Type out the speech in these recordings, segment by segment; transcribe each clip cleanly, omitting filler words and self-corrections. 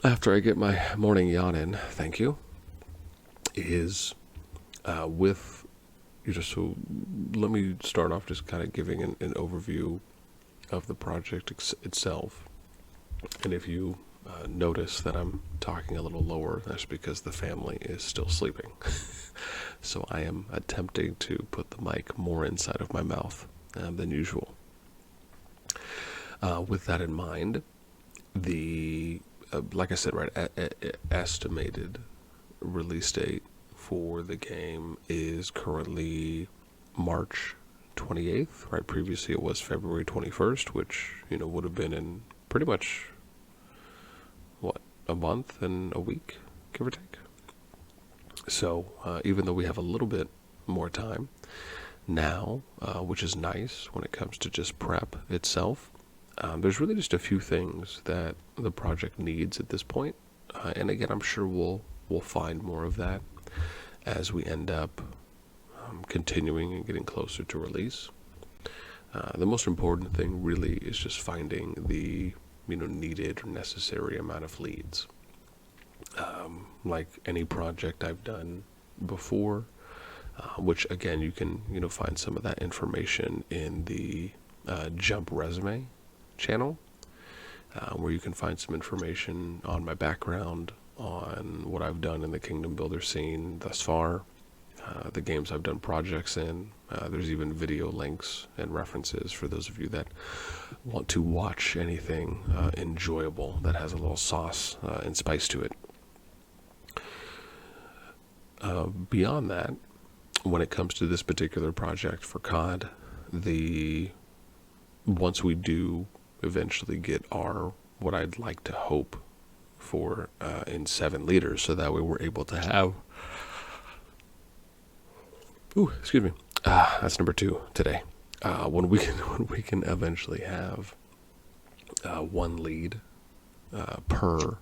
after I get my morning yawn in, thank you, is with you. Just so let me start off just kind of giving an overview of the project itself. And if you notice that I'm talking a little lower, that's because the family is still sleeping. So I am attempting to put the mic more inside of my mouth than usual. With that in mind, the like I said, right, estimated release date for the game is currently March 28th, right? Previously it was February 21st, which, would have been in pretty much, a month and a week, give or take. So even though we have a little bit more time now, which is nice when it comes to just prep itself, there's really just a few things that the project needs at this point. And again, I'm sure we'll find more of that as we end up continuing and getting closer to release. The most important thing really is just finding the needed or necessary amount of leads. Like any project I've done before, which again you can find some of that information in the Jump Resume channel, where you can find some information on my background, on what I've done in the Kingdom Builder scene thus far, the games I've done projects in. There's even video links and references for those of you that want to watch anything enjoyable that has a little sauce and spice to it. Beyond that, when it comes to this particular project for COD, once we do eventually get what I'd like to hope for in 7 leaders, so that way we're able to have, excuse me, that's number 2 today. When we can eventually have 1 lead per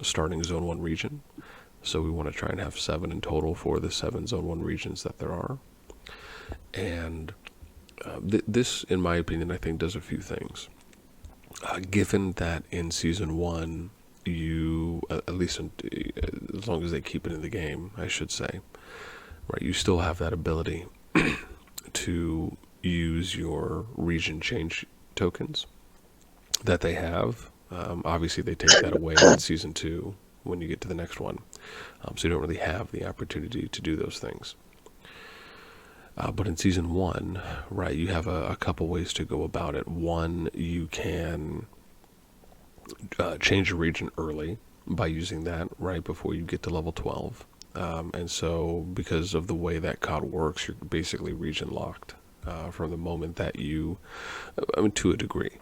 starting Zone 1 region. So we want to try and have 7 in total for the 7 Zone 1 regions that there are. And this, in my opinion, I think does a few things. Given that in Season 1, you, at least as long as they keep it in the game, I should say, right, you still have that ability to use your region change tokens that they have. Obviously, they take that away in Season 2 when you get to the next one. So you don't really have the opportunity to do those things. But in Season 1, right, you have a couple ways to go about it. One, you can change a region early by using that right before you get to level 12. And so because of the way that COD works, you're basically region locked from the moment that to a degree.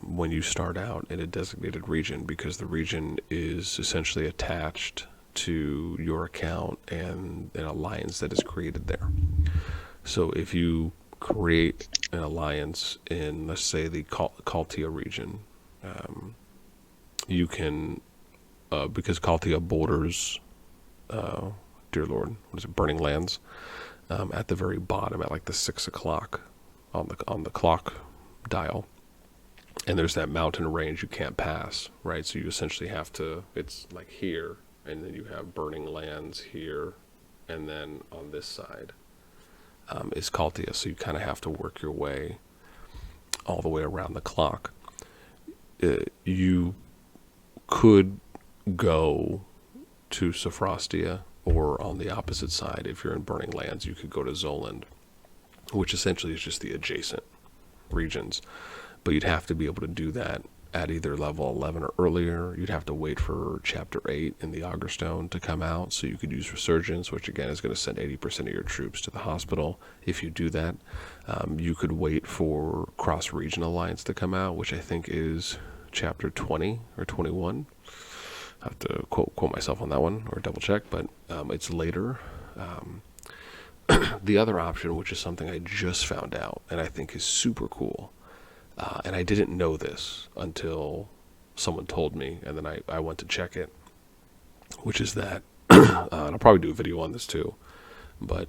When you start out in a designated region, because the region is essentially attached to your account and an alliance that is created there. So if you create an alliance in, let's say, the Kaltia region, you can, because Kaltia borders, dear Lord, what is it, Burning Lands, at the very bottom, at like the 6 o'clock on the clock dial. And there's that mountain range you can't pass, right? So you essentially have to, it's like here, and then you have Burning Lands here, and then on this side is Kaltia. So you kind of have to work your way all the way around the clock. You could go to Sophrostia, or on the opposite side, if you're in Burning Lands, you could go to Zoland, which essentially is just the adjacent regions. But you'd have to be able to do that at either level 11 or earlier. You'd have to wait for Chapter 8 in the Augur Stone to come out, so you could use Resurgence, which again is going to send 80% of your troops to the hospital. If you do that, you could wait for Cross-Region Alliance to come out, which I think is Chapter 20 or 21. I have to quote myself on that one, or double check, but it's later. The other option, which is something I just found out, and I think is super cool, and I didn't know this until someone told me, and then I went to check it, which is that, and I'll probably do a video on this too, but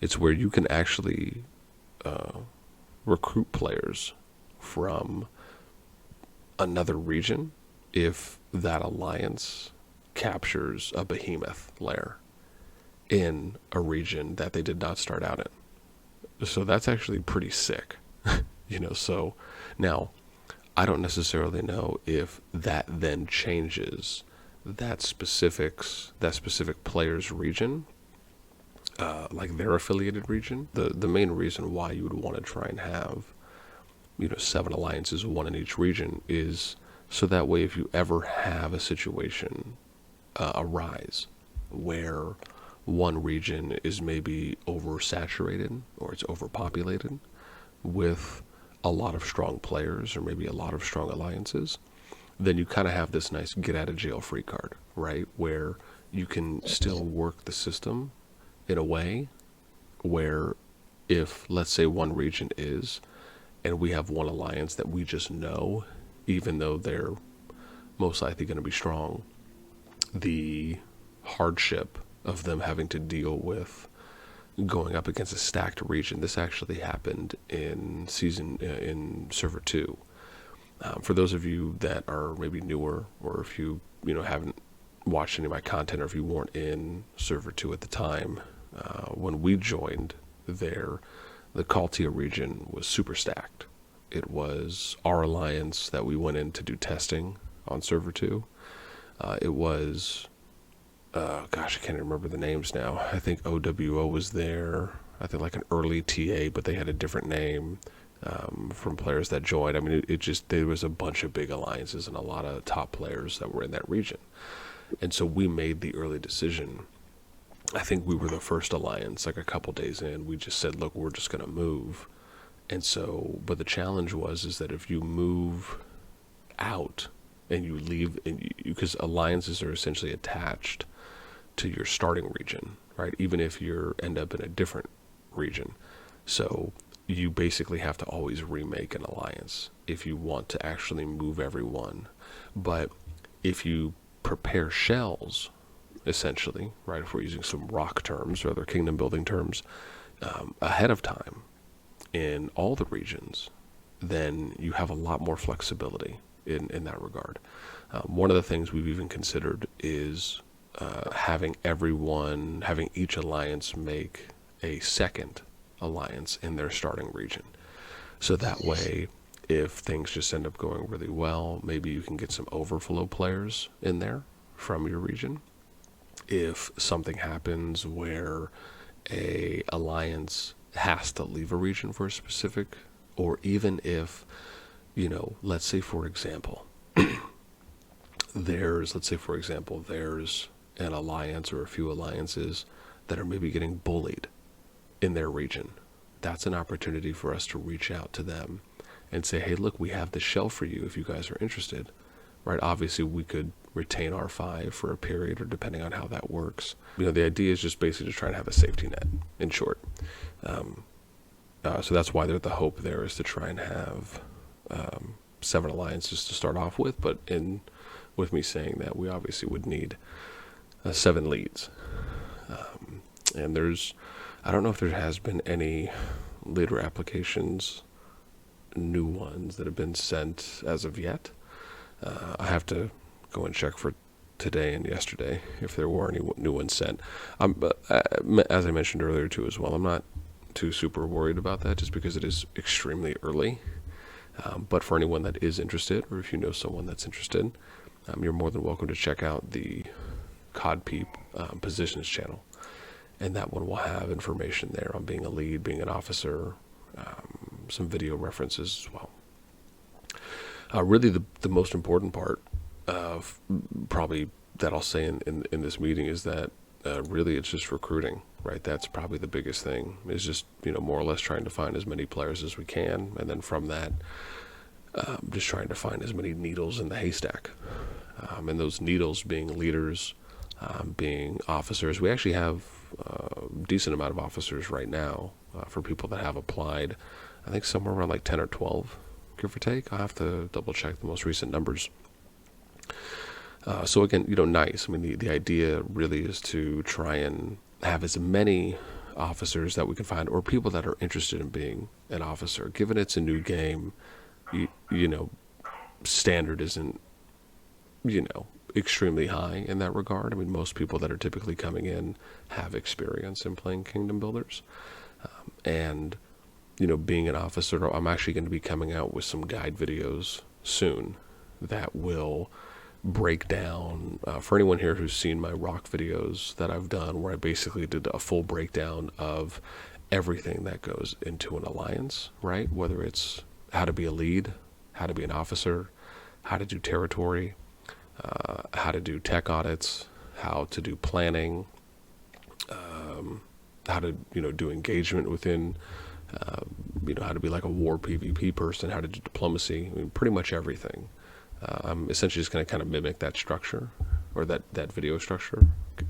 it's where you can actually recruit players from another region if that alliance captures a behemoth layer in a region that they did not start out in. So that's actually pretty sick. So now I don't necessarily know if that then changes that specific player's region, like their affiliated region. The main reason why you would want to try and have 7 alliances, 1 in each region, is so that way if you ever have a situation arise where one region is maybe oversaturated or it's overpopulated with a lot of strong players or maybe a lot of strong alliances, then you kind of have this nice get out of jail free card, right? Where you can still work the system in a way where if, let's say, one region is, and we have one alliance that we just know, even though they're most likely going to be strong, the hardship of them having to deal with going up against a stacked region. This actually happened in server 2. For those of you that are maybe newer, or if you haven't watched any of my content, or if you weren't in server 2 at the time, when we joined there, the Kaltia region was super stacked. It was our alliance that we went in to do testing on server 2. It was gosh, I can't remember the names now. I think OWO was there. I think like an early TA, but they had a different name from players that joined. I mean, there was a bunch of big alliances and a lot of top players that were in that region. And so we made the early decision. I think we were the first alliance, like a couple days in. We just said, look, we're just going to move. And so, but the challenge is that if you move out and you leave, because alliances are essentially attached to your starting region, right? Even if you end up in a different region. So you basically have to always remake an alliance if you want to actually move everyone. But if you prepare shells, essentially, right, if we're using some rock terms or other kingdom building terms, ahead of time in all the regions, then you have a lot more flexibility in that regard. One of the things we've even considered is having each alliance make a second alliance in their starting region. So that way, if things just end up going really well, maybe you can get some overflow players in there from your region. If something happens where a alliance has to leave a region for a specific, or even if, let's say for example, there's an alliance or a few alliances that are maybe getting bullied in their region. That's an opportunity for us to reach out to them and say, hey, look, we have this shell for you if you guys are interested, right? Obviously, we could retain R5 for a period, or depending on how that works. The idea is just basically to try and have a safety net, in short. So that's why the hope there is to try and have 7 alliances to start off with, but with me saying that, we obviously would need 7 leads. And I don't know if there has been any leader applications, new ones that have been sent as of yet. I have to go and check for today and yesterday if there were any new ones sent. As I mentioned earlier too as well, I'm not too super worried about that, just because it is extremely early. But for anyone that is interested, or if you know someone that's interested, you're more than welcome to check out the CoD Peep positions channel. And that one will have information there on being a lead, being an officer, some video references as well. Really, the most important part of probably that I'll say in this meeting is that really it's just recruiting, right? That's probably the biggest thing, is just more or less trying to find as many players as we can, and then from that, just trying to find as many needles in the haystack. And those needles being leaders, being officers. We actually have a decent amount of officers right now for people that have applied. I think somewhere around like 10 or 12, give or take. I'll have to double check the most recent numbers. So again, nice. I mean, the idea really is to try and have as many officers that we can find, or people that are interested in being an officer. Given it's a new game, standard isn't you know, extremely high in that regard. I mean, most people that are typically coming in have experience in playing kingdom builders. And, you know, being an officer, I'm actually going to be coming out with some guide videos soon that will break down, for anyone here who's seen my rock videos that I've done, where I basically did a full breakdown of everything that goes into an alliance, right? Whether it's how to be a lead, how to be an officer, how to do territory, how to do tech audits, how to do planning, how to, you know, do engagement within, you know, how to be like a war PvP person, how to do diplomacy. I mean, pretty much everything. I'm essentially just going to kind of mimic that structure, or that video structure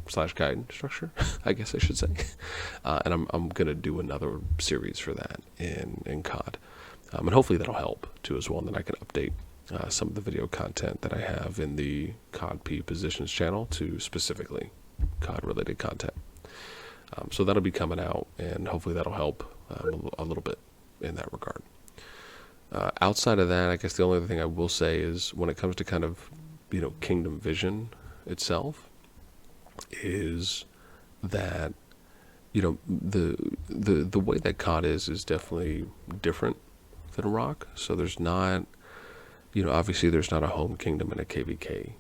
/ guide structure, I guess I should say. And I'm going to do another series for that in COD. And hopefully that'll help too as well. And then I can update some of the video content that I have in the COD P Positions channel to specifically COD related content. So that'll be coming out, and hopefully that'll help a little bit in that regard. Outside of that, I guess the only other thing I will say is when it comes to kind of, you know, Kingdom Vision itself, is that, you know, the way that COD is definitely different than Rock. So there's not, you know, obviously there's not a home kingdom in a KVK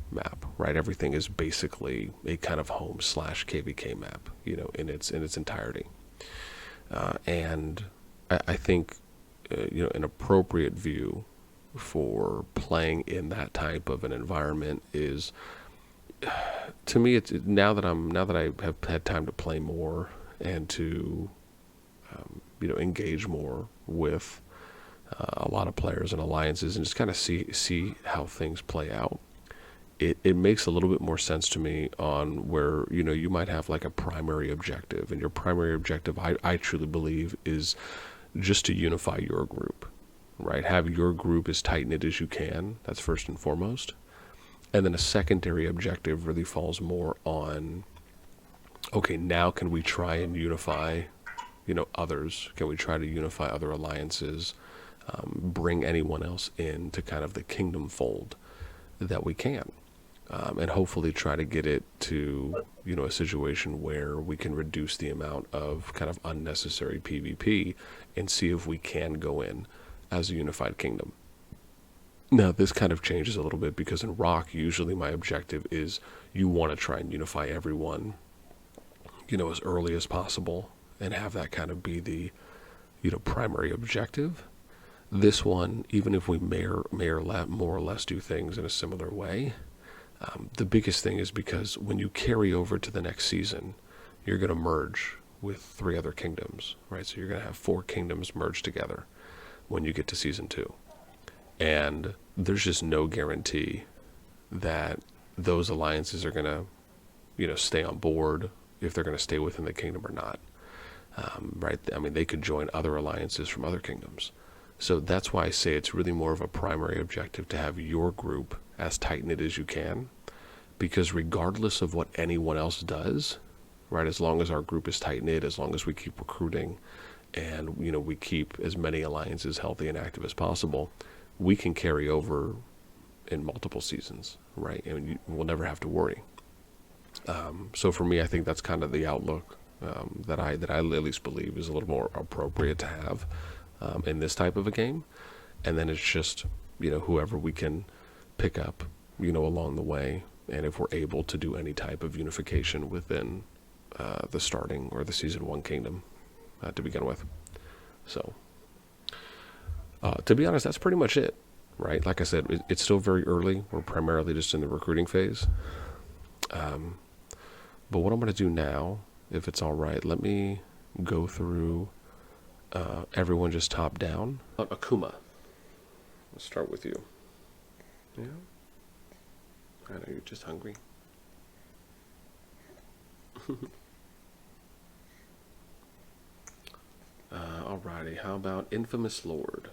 map, right? Everything is basically a kind of home / KVK map, you know, in its entirety. And I think, you know, an appropriate view for playing in that type of an environment is, to me, it's now that I have had time to play more and to, you know, engage more with a lot of players and alliances and just kind of see how things play out. It makes a little bit more sense to me on where, you know, you might have like a primary objective, and your primary objective, I truly believe, is just to unify your group, right? Have your group as tight-knit as you can. That's first and foremost. And then a secondary objective really falls more on, okay, now can we try and unify, you know, others? Can we try to unify other alliances? Bring anyone else in to kind of the kingdom fold that we can. And hopefully try to get it to, you know, a situation where we can reduce the amount of kind of unnecessary PvP and see if we can go in as a unified kingdom. Now, this kind of changes a little bit because in Rock, usually my objective is you want to try and unify everyone, you know, as early as possible and have that kind of be the, you know, primary objective. This one, even if we may or more or less do things in a similar way, the biggest thing is because when you carry over to the next season, you're going to merge with 3 other kingdoms, right? So you're going to have 4 kingdoms merged together when you get to season 2. And there's just no guarantee that those alliances are going to, you know, stay on board, if they're going to stay within the kingdom or not, right? I mean, they could join other alliances from other kingdoms. So that's why I say it's really more of a primary objective to have your group as tight-knit as you can, because regardless of what anyone else does, right, as long as our group is tight-knit, as long as we keep recruiting and, you know, we keep as many alliances healthy and active as possible, we can carry over in multiple seasons, right? And we'll never have to worry. So for me, I think that's kind of the outlook that I at least believe is a little more appropriate to have in this type of a game. And then it's just, you know, whoever we can pick up, you know, along the way, and if we're able to do any type of unification within the starting or the season 1 kingdom to begin with. So to be honest, that's pretty much it, right? Like I said, it's still very early. We're primarily just in the recruiting phase. But what I'm going to do now, if it's all right, let me go through everyone just top down. Akuma, let's start with you. Yeah, I know you're just hungry. Alrighty, how about Infamous Lord?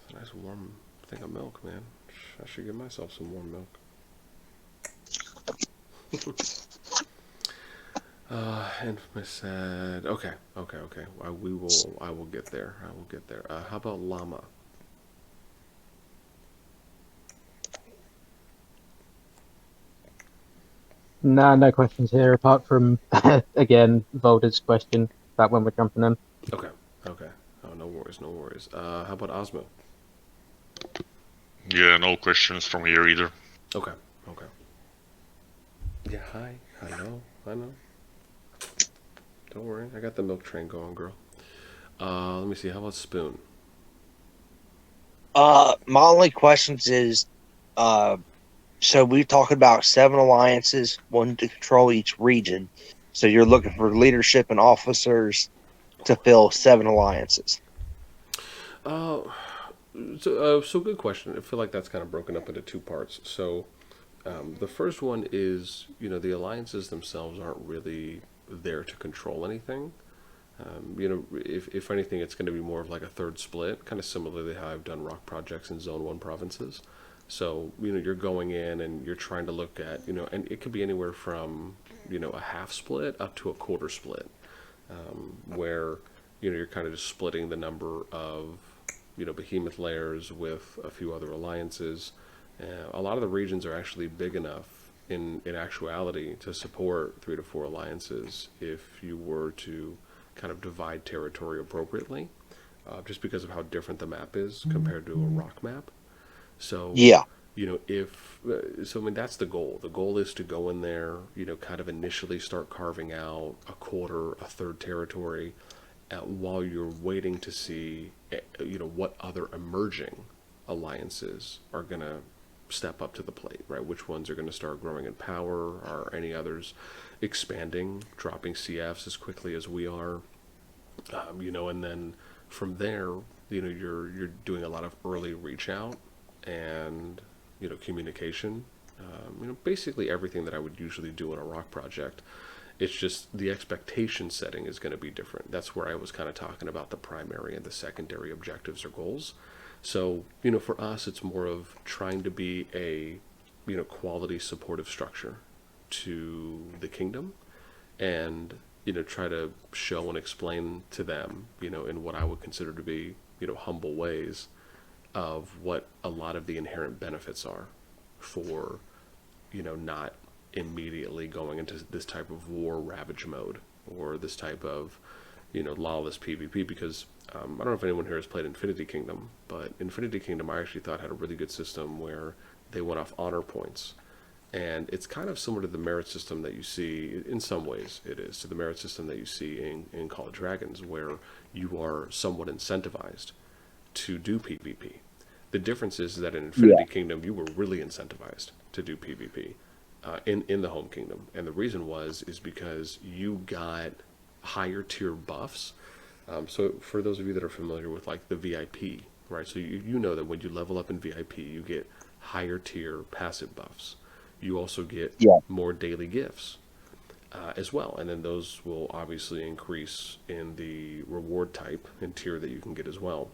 It's a nice warm thing of milk, man. I should give myself some warm milk. Infamous said, okay, okay, okay. I will get there. I will get there. How about llama? Nah, no questions here apart from again Volder's question about when we're jumping in. Okay, okay. Oh, no worries, no worries. How about Osmo? Yeah, no questions from here either. Okay, okay. Yeah, hi. I know, I know. Don't worry, I got the milk train going, girl. Let me see. How about Spoon? My only questions is, uh, so we talked about 7 alliances, one to control each region. So you're looking for leadership and officers to fill 7 alliances. Uh, so good question. I feel like that's kind of broken up into two parts. So, the first one is, the alliances themselves aren't really there to control anything. If anything, it's going to be more of like a third split, kind of similarly how I've done rock projects in Zone 1 provinces. So, you're going in and you're trying to look at, and it could be anywhere from, a half split up to a quarter split, where, you're kind of just splitting the number of, behemoth layers with a few other alliances. A lot of the regions are actually big enough in actuality to support 3 to 4 alliances if you were to kind of divide territory appropriately, just because of how different the map is compared to a rock map. So, Yeah, if so, I mean that's the goal. The goal is to go in there, kind of initially start carving out a quarter, a third territory, while you're waiting to see, what other emerging alliances are gonna step up to the plate, right? Which ones are going to start growing in power? Are any others expanding, dropping CFs as quickly as we are? And then from there, you're doing a lot of early reach out and communication. Basically everything that I would usually do in a rock project. It's just the expectation setting is going to be different. That's where I was kind of talking about the primary and the secondary objectives or goals. So, for us, it's more of trying to be a, quality supportive structure to the kingdom and, try to show and explain to them, in what I would consider to be, humble ways of what a lot of the inherent benefits are for, not immediately going into this type of war ravage mode or this type of, lawless PvP because I don't know if anyone here has played Infinity Kingdom, but Infinity Kingdom I actually thought had a really good system where they went off honor points. And it's kind of similar to the merit system that you see, in some ways it is, to the merit system that you see in Call of Dragons, where you are somewhat incentivized to do PvP. The difference is that in yeah, Infinity Kingdom, you were really incentivized to do PvP in the home kingdom, and the reason is because you got higher tier buffs. So for those of you that are familiar with like the VIP, right? So you know that when you level up in VIP, you get higher tier passive buffs. You also get yeah, more daily gifts as well, and then those will obviously increase in the reward type and tier that you can get as well.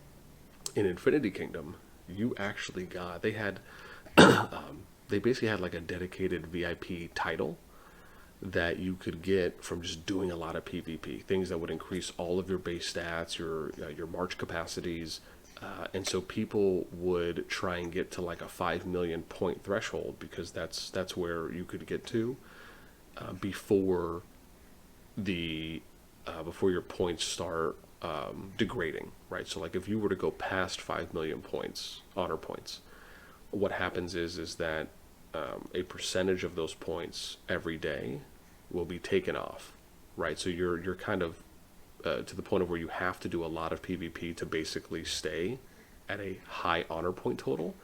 In Infinity Kingdom, you actually got they basically had like a dedicated VIP title that you could get from just doing a lot of PvP. Things that would increase all of your base stats, your march capacities, and so people would try and get to like a 5 million point threshold because that's where you could get to before the before your points start degrading, right? So like if you were to go past 5 million points, honor points, what happens is that a percentage of those points every day will be taken off, right? So you're kind of to the point of where you have to do a lot of PvP to basically stay at a high honor point total,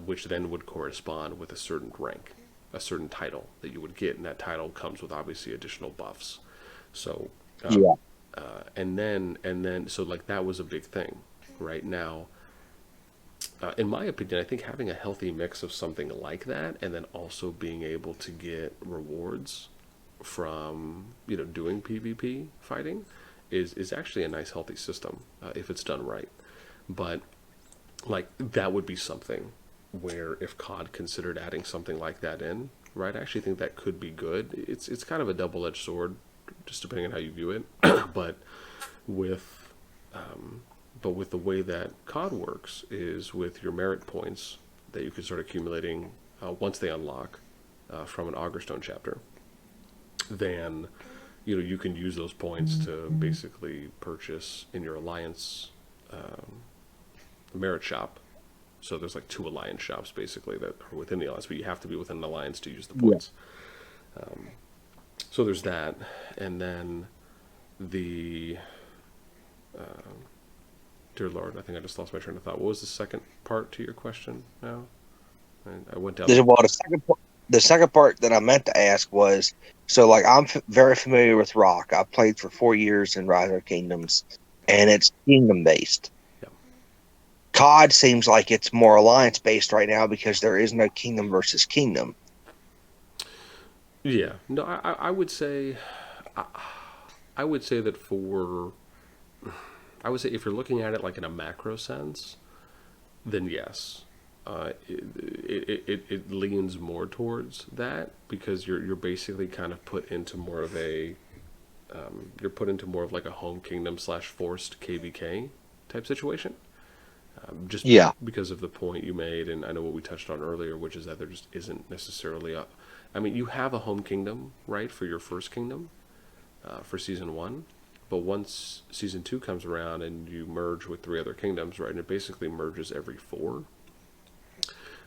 which then would correspond with a certain rank, a certain title that you would get, and that title comes with obviously additional buffs. So, yeah, and then, so like that was a big thing. Right now, in my opinion, I think having a healthy mix of something like that, and then also being able to get rewards from doing PvP fighting, is actually a nice healthy system if it's done right. But like that would be something where if COD considered adding something like that in, right? I actually think that could be good. It's kind of a double-edged sword, just depending on how you view it. but with with the way that COD works is with your merit points that you can start accumulating once they unlock from an Augerstone chapter, then you can use those points to basically purchase in your alliance merit shop. So there's like 2 alliance shops basically that are within the alliance, but you have to be within an alliance to use the points. So there's that, and then the dear Lord, I think I just lost my train of thought. What was the second part to your question? Now, I went down. Well, the second part that I meant to ask was, so like I'm very familiar with Rock. I played for 4 years in Rise of Kingdoms, and it's kingdom based. Yeah. COD seems like it's more alliance based right now because there is no kingdom versus kingdom. Yeah, no, I would say, I would say that I would say if you're looking at it like in a macro sense, then yes, it leans more towards that because you're basically kind of put into more of a, you're put into more of like a home kingdom / forced KVK type situation. Just because of the point you made, and I know what we touched on earlier, which is that there just isn't necessarily a. I mean, you have a home kingdom, right, for your first kingdom, for season 1, but once season 2 comes around and you merge with 3 other kingdoms, right, and it basically merges every 4,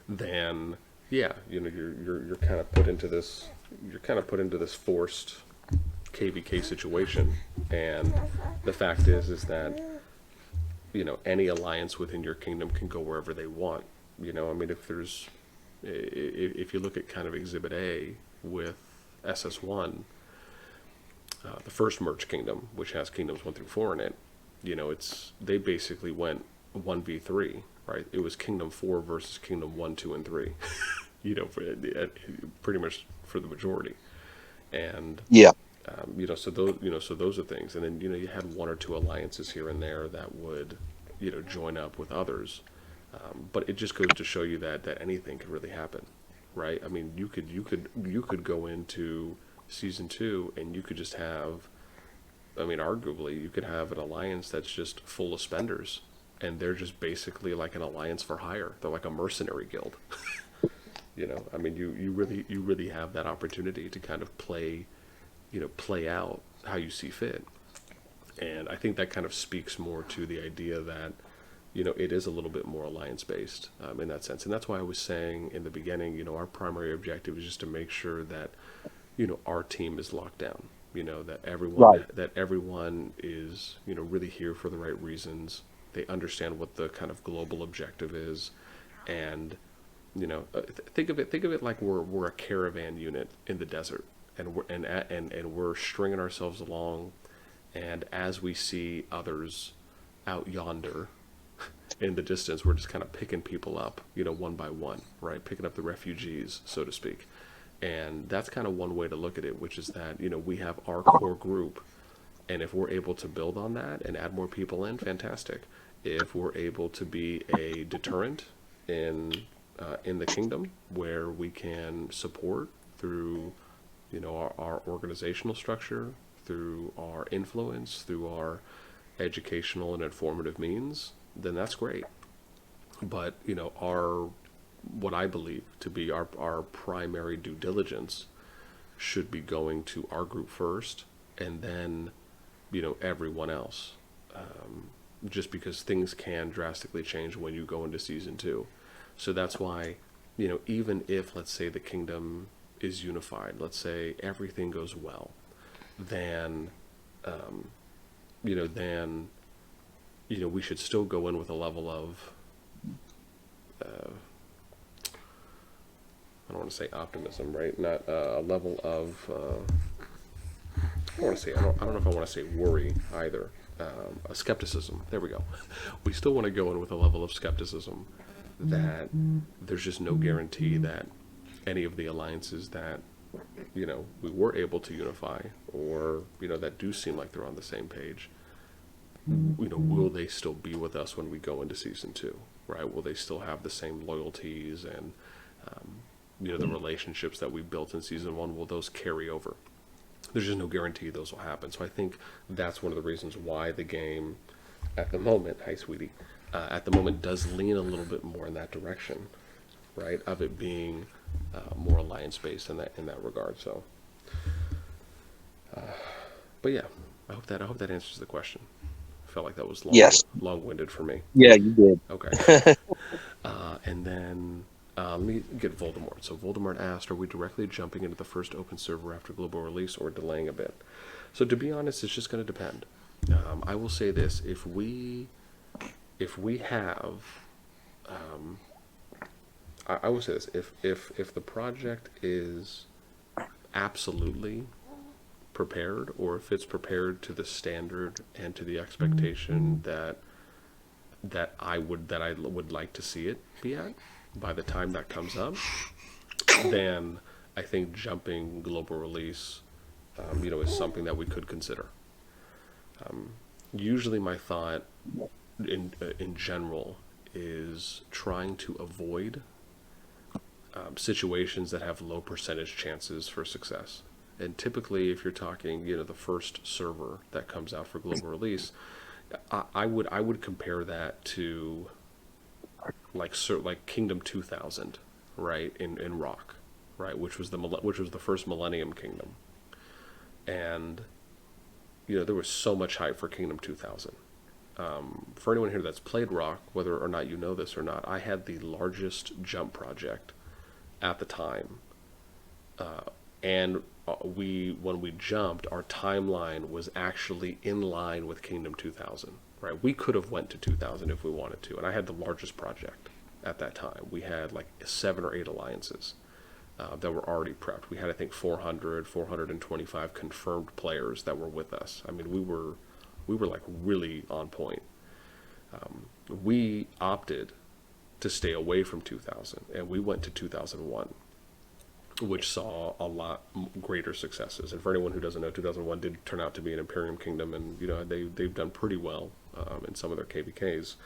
then yeah, you're kind of put into this, forced KVK situation, and the fact is that any alliance within your kingdom can go wherever they want. I mean, if you look at kind of Exhibit A with SS1, the first merged kingdom, which has kingdoms 1 through 4 in it, they basically went 1v3, right? It was Kingdom 4 versus Kingdom 1, 2, and 3, pretty much for the majority, and so those are things, and then you had 1 or 2 alliances here and there that would join up with others. But it just goes to show you that anything could really happen, right? I mean, you could go into season 2 and you could just have, I mean, arguably you could have an alliance that's just full of spenders, and they're just basically like an alliance for hire. They're like a mercenary guild. I mean, you really have that opportunity to kind of play out how you see fit, and I think that kind of speaks more to the idea that. It is a little bit more alliance-based in that sense. And that's why I was saying in the beginning, our primary objective is just to make sure that, our team is locked down, that everyone is, really here for the right reasons. They understand what the kind of global objective is. And, think of it like we're a caravan unit in the desert, and we're stringing ourselves along. And as we see others out yonder, in the distance, we're just kind of picking people up, one by one, right? Picking up the refugees, so to speak. And that's kind of one way to look at it, which is that, we have our core group. And if we're able to build on that and add more people in, fantastic. If we're able to be a deterrent in the kingdom where we can support through, our organizational structure, through our influence, through our educational and informative means, then that's great. But what I believe to be our primary due diligence should be going to our group first, and then everyone else, just because things can drastically change when you go into season 2. So that's why even if, let's say, the kingdom is unified, let's say everything goes well, then we should still go in with a level of, I don't want to say optimism, right? Not a level of, I don't know if I want to say worry either. A skepticism. There we go. We still want to go in with a level of skepticism that there's just no guarantee that any of the alliances that, we were able to unify, or, that do seem like they're on the same page, will they still be with us when we go into season 2, right? Will they still have the same loyalties and, the relationships that we built in season 1, will those carry over? There's just no guarantee those will happen. So I think that's one of the reasons why the game at the moment, hi sweetie, at the moment does lean a little bit more in that direction, right? Of it being more alliance based in that regard. So, but yeah, I hope that answers the question. I felt like that was Yes. long-winded for me. Yeah, you did. Okay. And then let me get Voldemort. So Voldemort asked, are we directly jumping into the first open server after global release or delaying a bit? So to be honest, it's just going to depend. I will say this: if we have, I will say this: if the project is absolutely prepared, or if it's prepared to the standard and to the expectation that I would like to see it be at by the time that comes up, then I think jumping global release, is something that we could consider. Usually, my thought in general is trying to avoid situations that have low percentage chances for success. And typically, if you're talking, the first server that comes out for global release, I would compare that to like Kingdom 2000, right, in Rock, right, which was the first Millennium Kingdom, and there was so much hype for Kingdom 2000. For anyone here that's played Rock, whether or not you know this or not, I had the largest jump project at the time, and when we jumped, our timeline was actually in line with Kingdom 2000. Right, we could have went to 2000 if we wanted to, and I had the largest project at that time. We had like 7 or 8 alliances that were already prepped. We had, I think, 425 confirmed players that were with us. I mean, we were like really on point. We opted to stay away from 2000, and we went to 2001, which saw a lot greater successes. And for anyone who doesn't know, 2001 did turn out to be an Imperium Kingdom, and they've done pretty well in some of their KVKs,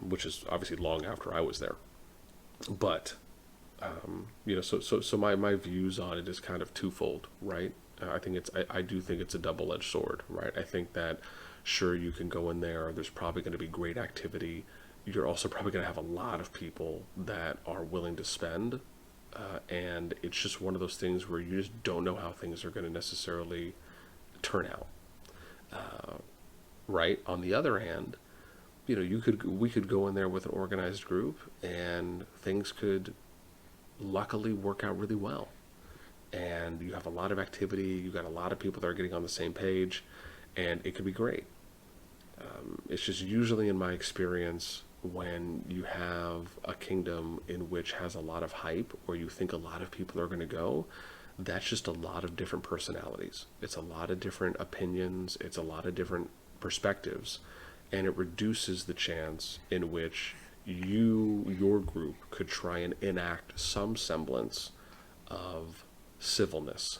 which is obviously long after I was there. But so my views on it is kind of twofold, right? I do think it's a double-edged sword, right? I think that sure, you can go in there. There's probably going to be great activity. You're also probably going to have a lot of people that are willing to spend. And it's just one of those things where you just don't know how things are going to necessarily turn out. Right? On the other hand, we could go in there with an organized group, and things could luckily work out really well. And you have a lot of activity. You got a lot of people that are getting on the same page, and it could be great. It's just usually, in my experience, when you have a kingdom in which has a lot of hype, or you think a lot of people are going to go, that's just a lot of different personalities. It's a lot of different opinions. It's a lot of different perspectives, and it reduces the chance in which your group could try and enact some semblance of civilness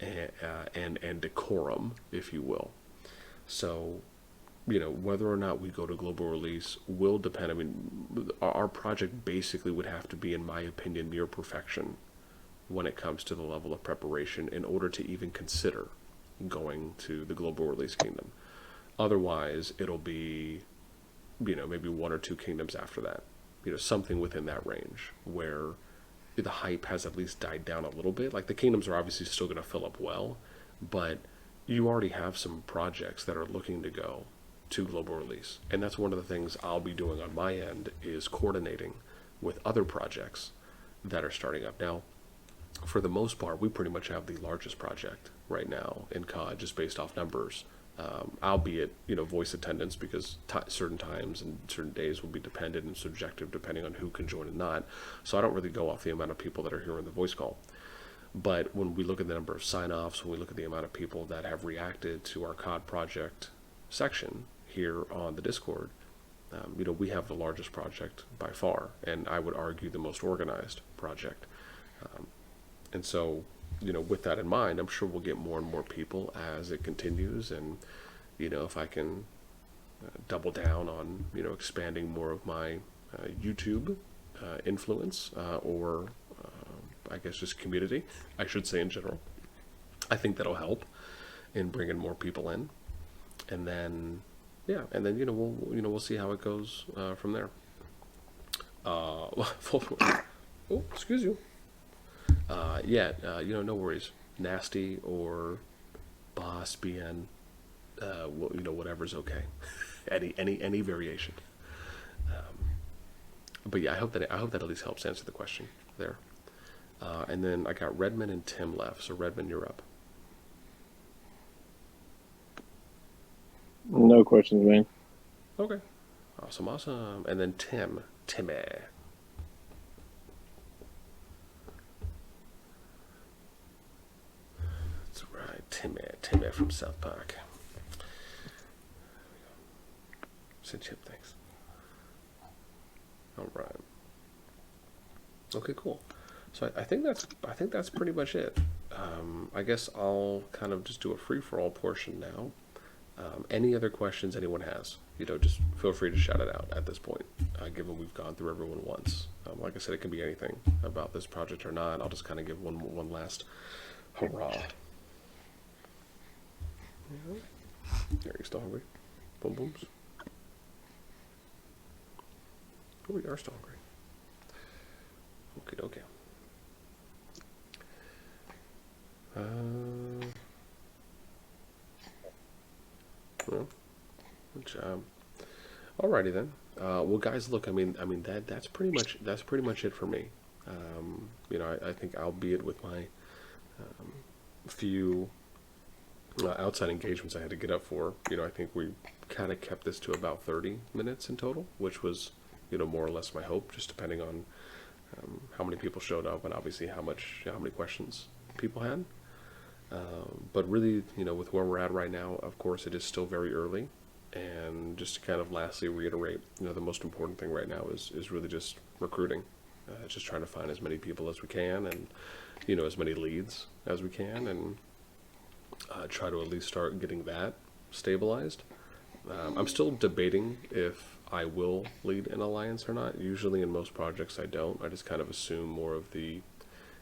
and decorum, if you will. So, whether or not we go to global release will depend. I mean, our project basically would have to be, in my opinion, near perfection when it comes to the level of preparation in order to even consider going to the global release kingdom. Otherwise, it'll be, maybe 1 or 2 kingdoms after that, something within that range where the hype has at least died down a little bit. Like, the kingdoms are obviously still going to fill up well, but you already have some projects that are looking to go to global release. And that's one of the things I'll be doing on my end, is coordinating with other projects that are starting up. Now, for the most part, we pretty much have the largest project right now in COD, just based off numbers. Albeit, voice attendance, because certain times and certain days will be dependent and subjective depending on who can join and not. So I don't really go off the amount of people that are hearing the voice call. But when we look at the number of sign-offs, when we look at the amount of people that have reacted to our COD project section here on the Discord, we have the largest project by far, and I would argue the most organized project. And so, with that in mind, I'm sure we'll get more and more people as it continues. And, if I can double down on, expanding more of my YouTube influence or I guess just community, I should say in general. I think that'll help in bringing more people in, and then we'll see how it goes from there. Oh, excuse you. No worries. NASTi or boss BN, whatever's okay. any variation. But yeah, I hope that at least helps answer the question there. And then I got Redmond and Tim left. So Redmond, you're up. No questions, man. Okay. Awesome. And then Timmy. That's right, Timmy from South Park. Send Chip, thanks. All right. Okay, cool. So I think that's pretty much it. I guess I'll kind of just do a free-for-all portion now. Any other questions anyone has, just feel free to shout it out at this point, given we've gone through everyone once. Like I said, it can be anything about this project or not. I'll just kind of give one last hurrah. Are you still hungry? Boom booms. Oh, we are still hungry. Okay. Well, good job. Alrighty then. Well, guys, look. I mean that's pretty much it for me. I think, albeit with my few outside engagements I had to get up for, I think we kind of kept this to about 30 minutes in total, which was, more or less my hope, just depending on how many people showed up and obviously how many questions people had. But really, with where we're at right now, of course, it is still very early. And just to kind of lastly reiterate, the most important thing right now is really just recruiting. Just trying to find as many people as we can and, as many leads as we can, and try to at least start getting that stabilized. I'm still debating if I will lead an alliance or not. Usually in most projects I don't. I just kind of assume more of the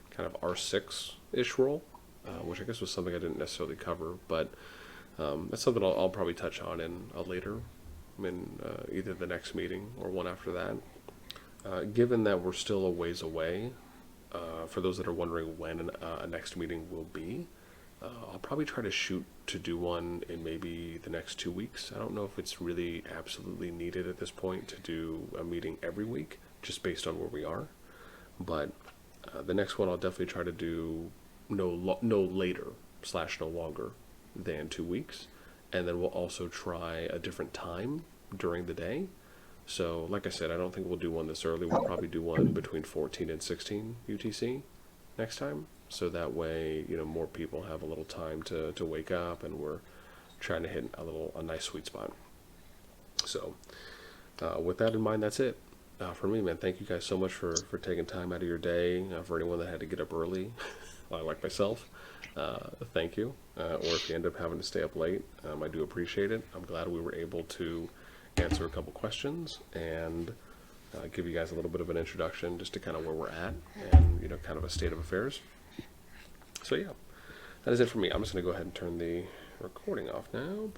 kind of R6-ish role, which I guess was something I didn't necessarily cover, but that's something I'll probably touch on in either the next meeting or one after that. Given that we're still a ways away, for those that are wondering when a next meeting will be, I'll probably try to shoot to do one in maybe the next 2 weeks. I don't know if it's really absolutely needed at this point to do a meeting every week, just based on where we are. But the next one I'll definitely try to do no later / no longer than 2 weeks. And then we'll also try a different time during the day. So like I said, I don't think we'll do one this early. We'll probably do one between 14 and 16 UTC next time. So that way, more people have a little time to wake up, and we're trying to hit a nice sweet spot. So with that in mind, that's it for me, man. Thank you guys so much for taking time out of your day. For anyone that had to get up early, like myself, thank you. Or if you end up having to stay up late, I do appreciate it. I'm glad we were able to answer a couple questions and give you guys a little bit of an introduction just to kind of where we're at and, kind of a state of affairs. So yeah, that is it for me. I'm just going to go ahead and turn the recording off now.